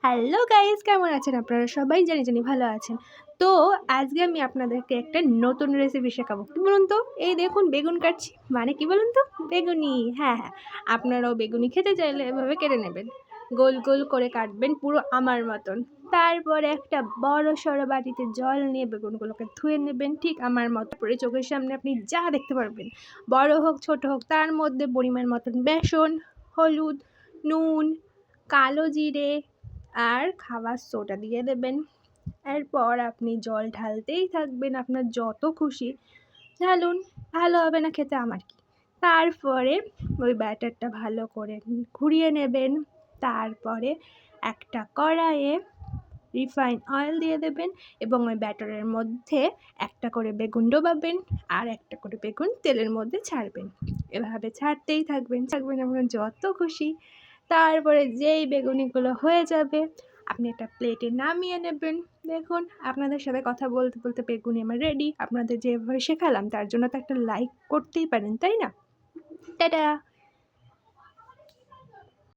Hello guys, কেমন আছেন আপনারা? সবাই জানি ভালো আছেন। তো আজকে আমি আপনাদেরকে একটা নতুন রেসিপি শেখাবো। কি বলুন তো? এই দেখুন বেগুন কাটছি। মানে কি বলুন তো? বেগুনি। হ্যাঁ, আপনারাও বেগুনি খেতে চাইলে এভাবে কেটে নেবেন। গোল গোল করে কাটবেন পুরো আমার মতন। তারপরে একটা বড়সড় বাটিতে জল নিয়ে বেগুনগুলোকে ধুয়ে নেবেন ঠিক আমার মতো করে। চোখের সামনে আপনি যা দেখতে পারবেন, বড় হোক ছোট হোক, তার মধ্যে পরিমাণ মতন বেসন, হলুদ, নুন, কালো জিরে আর খাবার সোডা দিয়ে দেবেন। এরপর আপনি জল ঢালতেই থাকবেন আপনার যত খুশি ঢালুন, ভালো হবে না খেতে আমার কি। তারপরে ওই ব্যাটারটা ভালো করে ঘুরিয়ে নেবেন। তারপরে একটা কড়াইয়ে রিফাইন অয়েল দিয়ে দেবেন এবং ওই ব্যাটারের মধ্যে একটা করে বেগুন ডোবাবেন আর একটা করে বেগুন তেলের মধ্যে ছাড়বেন। এভাবে ছাড়তেই থাকবেন আপনার যত খুশি। তারপরে যেই বেগুনিগুলো হয়ে যাবে আপনি একটা প্লেটে নামিয়ে নেবেন। দেখুন আপনাদের সাথে কথা বলতে বেগুনি আমার রেডি। আপনাদের যেভাবে শেখালাম তার জন্য তো একটা লাইক করতেই পারেন, তাই না? টাটা।